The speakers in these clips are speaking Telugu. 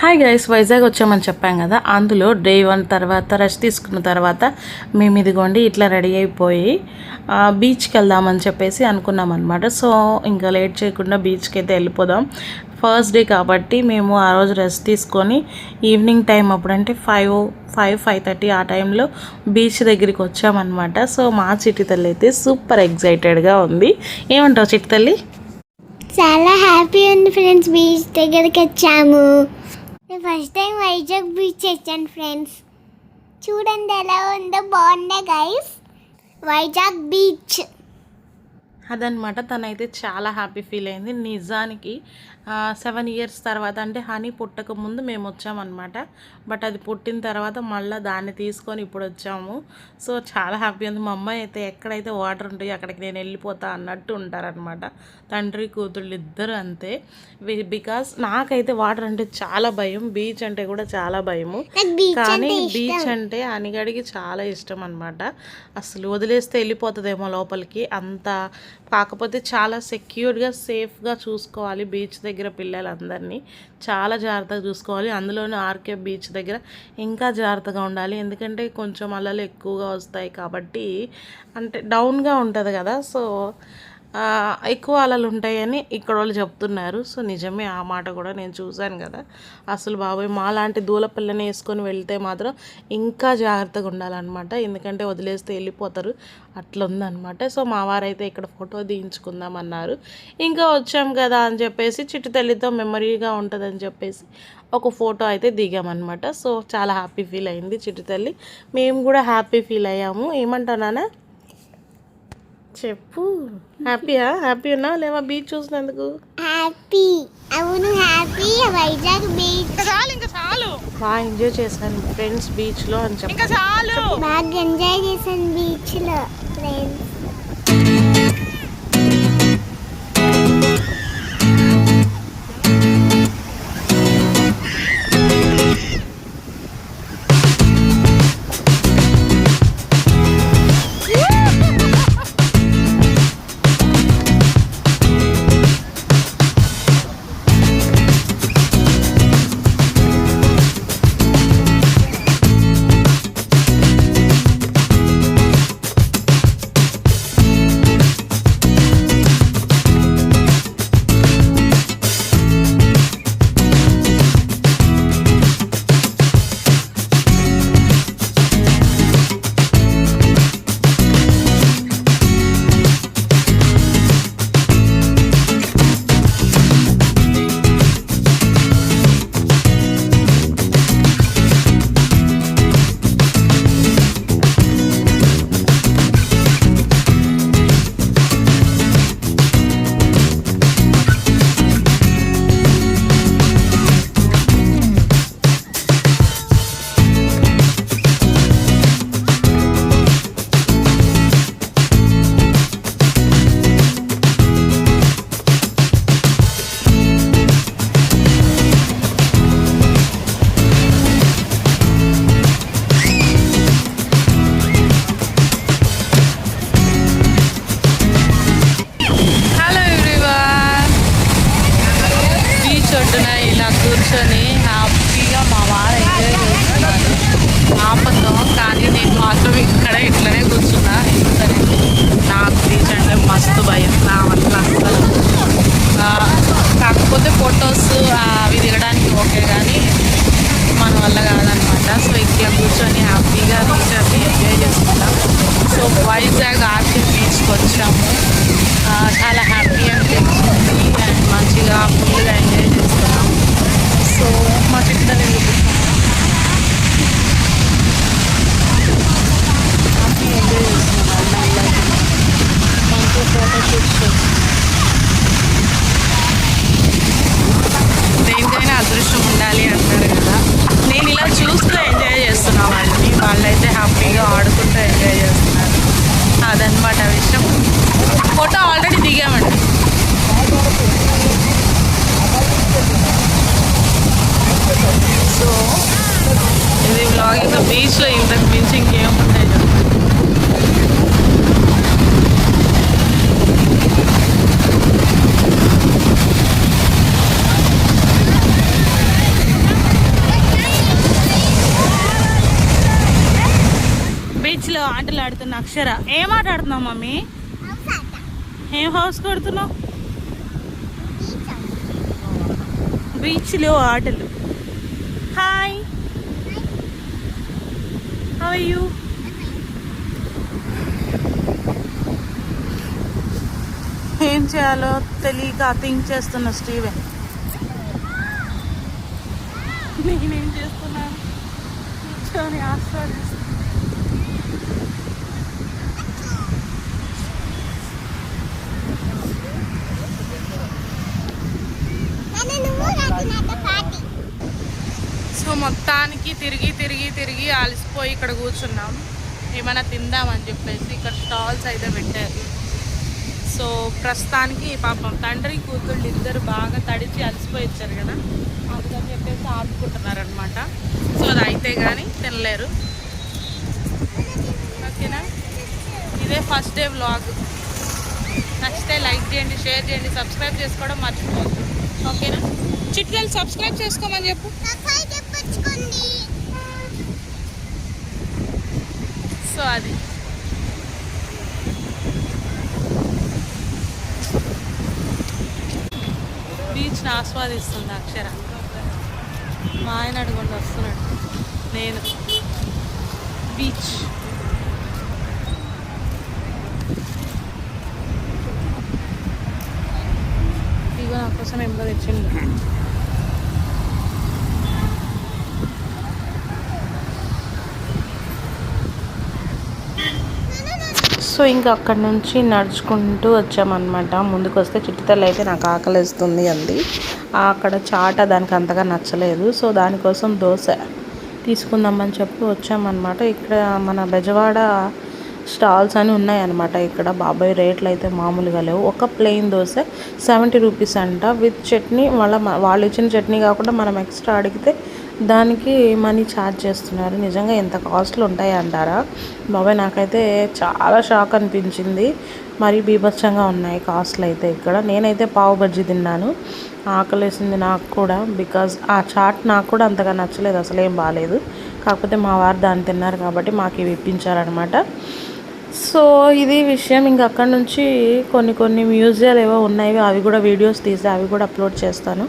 హాయ్ గైస్, వైజాగ్ వచ్చామని చెప్పాం కదా. అందులో డే 1 తర్వాత రెస్ట్ తీసుకున్న తర్వాత మేము ఇదిగోండి ఇట్లా రెడీ అయిపోయి బీచ్కి వెళ్దామని చెప్పేసి అనుకున్నాం అనమాట. సో ఇంకా లేట్ చేయకుండా బీచ్కి అయితే వెళ్ళిపోదాం. ఫస్ట్ డే కాబట్టి మేము ఆ రోజు రెస్ట్ తీసుకొని ఈవినింగ్ టైం అప్పుడంటే 5:30 ఆ టైంలో బీచ్ దగ్గరికి వచ్చామన్నమాట. సో మా చిట్టి తల్లి అయితే సూపర్ ఎగ్జైటెడ్గా ఉంది. ఏమంటావు చిట్టి తల్లి? చాలా హ్యాపీ ఉంది ఫ్రెండ్స్, బీచ్ దగ్గరికి వచ్చాము. నేను ఫస్ట్ టైం వైజాగ్ బీచ్ వచ్చాను ఫ్రెండ్స్. చూడండి ఎలా ఉందో, బాగుందా గైస్? వైజాగ్ బీచ్ అదనమాట. తనైతే చాలా హ్యాపీ ఫీల్ అయింది. నిజానికి 7 years తర్వాత అంటే హనీ పుట్టక ముందు మేము వచ్చామన్నమాట. బట్ అది పుట్టిన తర్వాత మళ్ళీ దాన్ని తీసుకొని ఇప్పుడు వచ్చాము. సో చాలా హ్యాపీ ఉంది. మా అమ్మాయి అయితే ఎక్కడైతే వాటర్ ఉంటాయో అక్కడికి నేను వెళ్ళిపోతా అన్నట్టు ఉంటారనమాట. తండ్రి కూతుళ్ళు ఇద్దరు అంతే. బికాస్ నాకైతే వాటర్ అంటే చాలా భయం, బీచ్ అంటే కూడా చాలా భయము. కానీ బీచ్ అంటే అనిగడికి చాలా ఇష్టం అనమాట. అసలు వదిలేస్తే వెళ్ళిపోతుందేమో లోపలికి అంత. కాకపోతే చాలా సెక్యూర్డ్గా సేఫ్గా చూసుకోవాలి బీచ్ దగ్గర పిల్లలందరినీ. చాలా జాగ్రత్తగా చూసుకోవాలి. అందులోనూ ఆర్కే బీచ్ దగ్గర ఇంకా జాగ్రత్తగా ఉండాలి. ఎందుకంటే కొంచెం అలలు ఎక్కువగా వస్తాయి కాబట్టి, అంటే డౌన్గా ఉంటుంది కదా. సో ఎక్కువ అలలు ఉంటాయని ఇక్కడ వాళ్ళు చెప్తున్నారు. సో నిజమే, ఆ మాట కూడా నేను చూశాను కదా. అసలు బాబాయ్ మాలాంటి దూల పిల్లని వేసుకొని వెళ్తే మాత్రం ఇంకా జాగ్రత్తగా ఉండాలన్నమాట. ఎందుకంటే వదిలేస్తే వెళ్ళిపోతారు, అట్లా ఉందన్నమాట. సో మా వారైతే ఇక్కడ ఫోటో తీయించుకుందామన్నారు. ఇంకా వచ్చాం కదా అని చెప్పేసి చిట్టి తల్లితో మెమరీగా ఉంటుందని చెప్పేసి ఒక ఫోటో అయితే దిగామన్నమాట. సో చాలా హ్యాపీ ఫీల్ అయింది చిట్టి తల్లి. మేము కూడా హ్యాపీ ఫీల్ అయ్యాము. ఏమంటావు నాన్న? చెప్పు. హ్యాపీ ఉన్నా లేవా బీచ్ చూసినందుకు? హ్యాపీ, అవును హ్యాపీ. వైజాగ్ బీచ్ చాలు బాగా ఎంజాయ్ చేశాను ఫ్రెండ్స్ బీచ్లో అని చెప్పి. బాగా ఎంజాయ్ చేశాను బీచ్లో ఫ్రెండ్స్. ఇలా కూర్చొని హ్యాపీగా మా వారు ఎంజాయ్ చేస్తున్నారు ఆపతో. కానీ నేను మాత్రం ఇక్కడ ఇట్లనే కూర్చున్నా. ఎందుకని నాకు బీచ్ అంటే మస్తు భయం నా వల్ల అసలు. కాకపోతే ఫొటోస్ అవి దిగడానికి ఓకే, కానీ మన వల్ల కాదనమాట. సో ఇక్కడ కూర్చొని హ్యాపీగా నేచర్ని ఎంజాయ్ చేస్తున్నాం. సో వైజాగ్ ఆర్కే బీచ్కి వచ్చాము. చాలా హ్యాపీ అనిపించింది అండ్ మంచిగా ఫుల్గా ఎంజాయ్ చేస్తున్నాం. సో మా చిట్టని హ్యాపీ ఎంజాయ్ చేస్తున్నాం. మంచి ఫోటో షూట్స్. దేనికైనా అదృష్టం ఉండాలి అంటారు కదా. నేను ఇలా చూస్తూ ఎంజాయ్ చేస్తున్నా వాళ్ళని. వాళ్ళైతే హ్యాపీగా ఆడుకుంటూ ఎంజాయ్ చేస్తున్నారు. అదనమాట విషయం. ఫోటో ఆల్రెడీ దిగామండి. సో ఇది బ్లాగింగ్. బీచ్లో ఇంతకు మించి ఇంకేముంటాయి కదా. అక్షర ఏం ఆట ఆడుతున్నావు మమ్మీ? ఏం హౌస్ కొడుతున్నావు? బీచ్లో ఆటలు. Hi, how are you? ఏం చేయాలో తెలియక థింక్ చేస్తున్న స్టీవెన్. నేనేం చేస్తున్నాను? కూర్చొని ఆస్వాదిస్తున్నాను. సో మొత్తానికి తిరిగి తిరిగి తిరిగి అలసిపోయి ఇక్కడ కూర్చున్నాం. ఏమైనా తిందామని చెప్పేసి ఇక్కడ స్టాల్స్ అయితే పెట్టారు. సో ప్రస్తుతానికి పాపం తండ్రి కూతుళ్ళు ఇద్దరు బాగా తడిచి అలసిపోయి వచ్చారు కదా, అందుకని చెప్పేసి ఆడుకుంటున్నారు అనమాట. సో అది అయితే కానీ తినలేరు. ఓకేనా, ఇదే ఫస్ట్ డే వ్లాగ్. నచ్చితే లైక్ చేయండి, షేర్ చేయండి, సబ్స్క్రైబ్ చేసుకోవడం మర్చిపోవద్దు. ఓకేనా, చిట్కెళ్ళి సబ్స్క్రైబ్ చేసుకోమని చెప్పు. సో అది బీచ్ని ఆస్వాదిస్తుంది అక్షర. మా ఆయన అడుగుండి వస్తున్నాడు. నేను బీచ్ ఇగో నా కోసం ఎంతో తెచ్చిండు. సో ఇంకా అక్కడి నుంచి నడుచుకుంటూ వచ్చామన్నమాట. ముందుకు వస్తే చిట్టుతల్లి అయితే నాకు ఆకలిస్తుంది అంది. అక్కడ చాట దానికి అంతగా నచ్చలేదు. సో దానికోసం దోశ తీసుకుందామని చెప్పి వచ్చామన్నమాట. ఇక్కడ మన బెజవాడ స్టాల్స్ అని ఉన్నాయన్నమాట. ఇక్కడ బాబాయ్ రేట్లు అయితే మామూలుగా లేవు. ఒక ప్లెయిన్ దోశ 70 రూపీస్ అంట, విత్ చట్నీ. వాళ్ళు ఇచ్చిన చట్నీ కాకుండా మనం ఎక్స్ట్రా అడిగితే దానికి మనీ ఛార్జ్ చేస్తున్నారు. నిజంగా ఎంత కాస్ట్లు ఉంటాయి అంటారా బాబాయ్? నాకైతే చాలా షాక్ అనిపించింది. మరీ బీభత్సంగా ఉన్నాయి కాస్ట్లు అయితే ఇక్కడ. నేనైతే పావు బజ్జీ తిన్నాను, ఆకలేసింది నాకు కూడా. బికాజ్ ఆ చాట్ నాకు కూడా అంతగా నచ్చలేదు, అసలు ఏం బాగాలేదు. కాకపోతే మా వారు దాన్ని తిన్నారు కాబట్టి మాకు ఇవి ఇప్పించారనమాట. సో ఇది విషయం. ఇంక అక్కడ నుంచి కొన్ని మ్యూజియాలు ఏవో ఉన్నాయి, అవి కూడా వీడియోస్ తీసి అవి కూడా అప్లోడ్ చేస్తాను.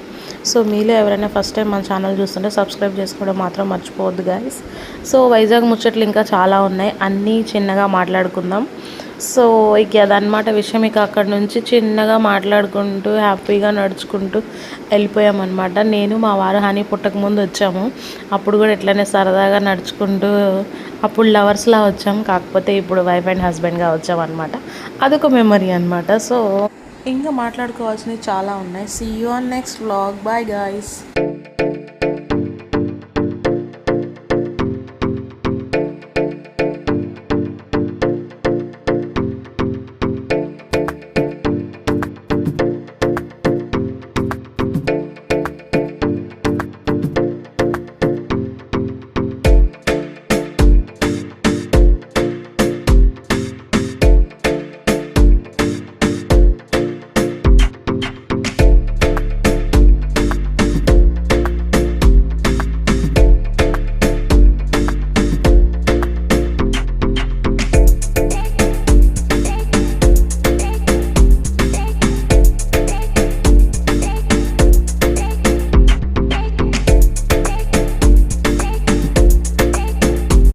సో మీలో ఎవరైనా ఫస్ట్ టైం మన ఛానల్ చూస్తుంటే సబ్స్క్రైబ్ చేసుకోవడం మాత్రం మర్చిపోవద్దు గైస్. సో వైజాగ్ ముచ్చట్లు ఇంకా చాలా ఉన్నాయి, అన్నీ చిన్నగా మాట్లాడుకుందాం. సో ఇక అదనమాట విషయం. ఇక అక్కడ నుంచి చిన్నగా మాట్లాడుకుంటూ హ్యాపీగా నడుచుకుంటూ వెళ్ళిపోయామన్నమాట. నేను మా వారు హనీ పుట్టక ముందు వచ్చాము. అప్పుడు కూడా ఇట్లనే సరదాగా నడుచుకుంటూ అప్పుడు లవర్స్లా వచ్చాం, కాకపోతే ఇప్పుడు వైఫ్ అండ్ హస్బెండ్గా వచ్చామన్నమాట. అదొక మెమరీ అనమాట. సో ఇంకా మాట్లాడుకోవాల్సినవి చాలా ఉన్నాయి. See you on next vlog. Bye guys.